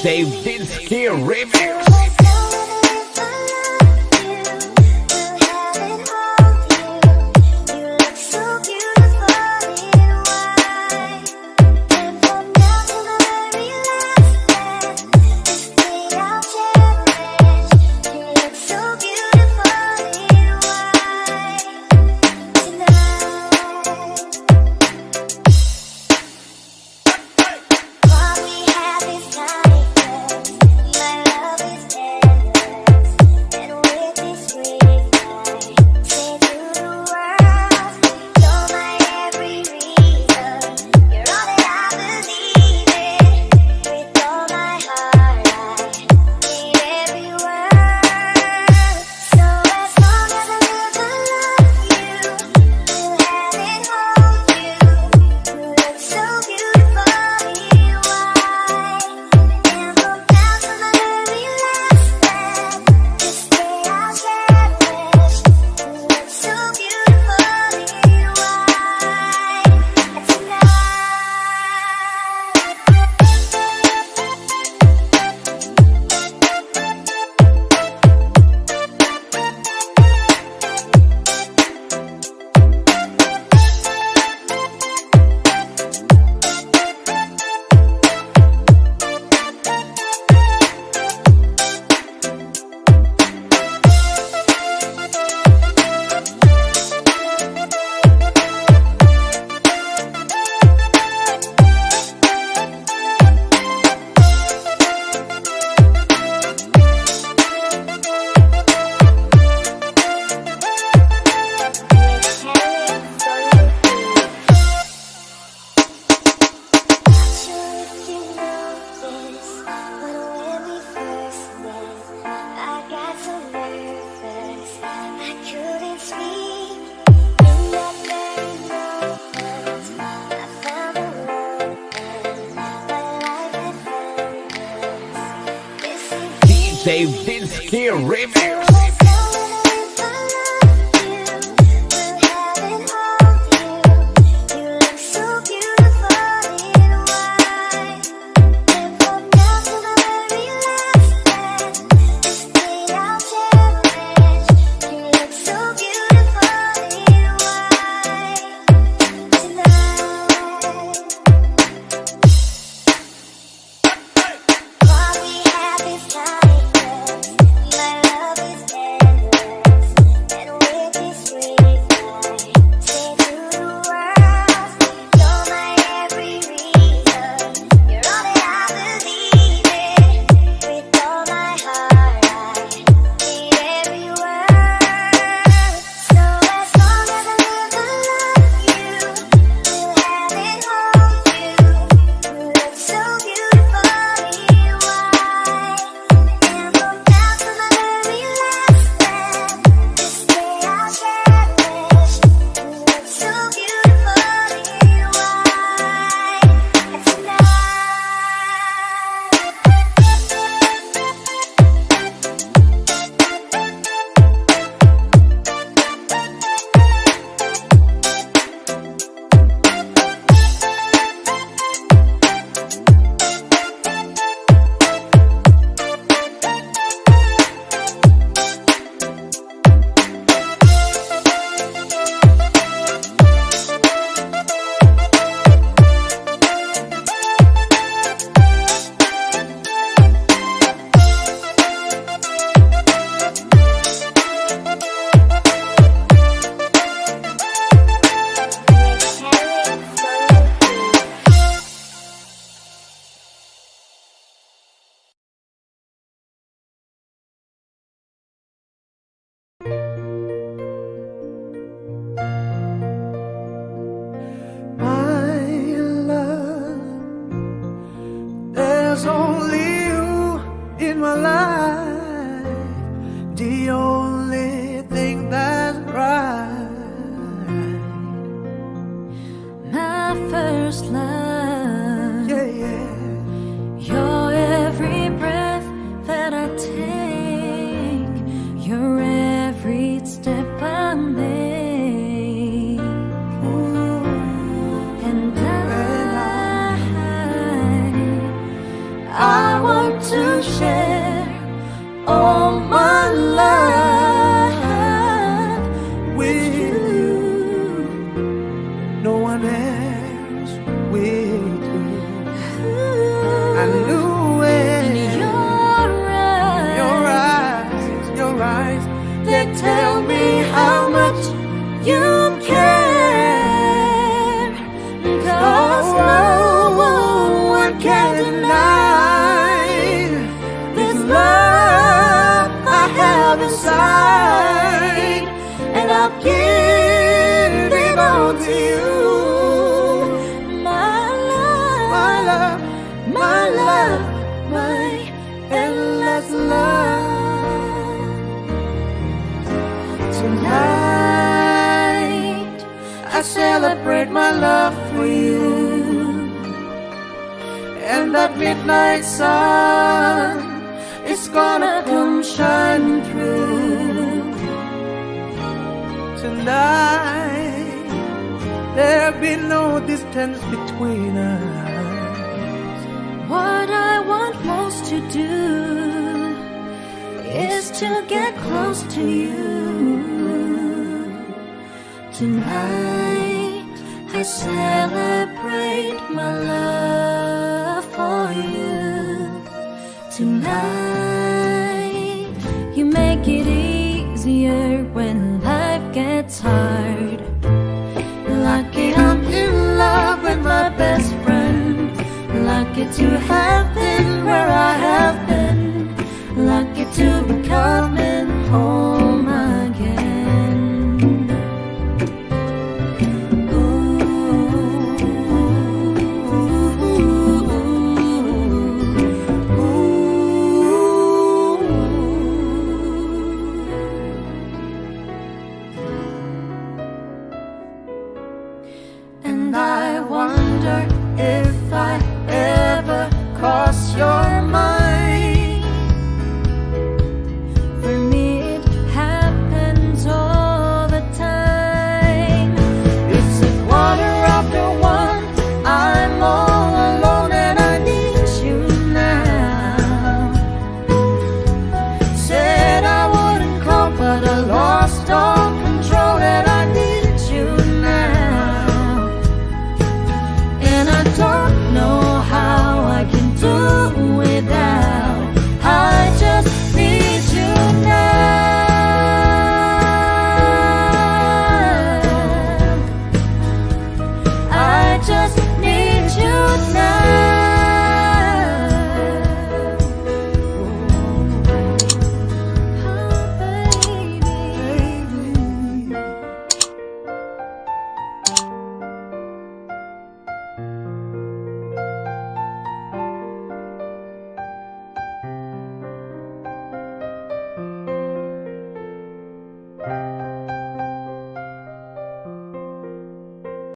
DJ Dinsky Remix. DJ Dinsky Remix. There's only you in my life, the only thing that's right. My first love, Yeah, yeah. your every breath that I take, your every step I make. Ooh. And I want I knew it. In Your eyes, they tell me how much you care. 'Cause no one can deny this love I have inside, and I'll give it all to you. my love, My love, my endless love. Tonight, I celebrate my love for you, and that midnight sun is gonna come shining through. Tonight, there'll be no distance between us. what I want most to do is to get close to you. Tonight, I celebrate my love for you. Tonight, you make it easier when life gets hard. Lucky I'm in love with my best friend. Lucky to have been where I have been. Lucky to become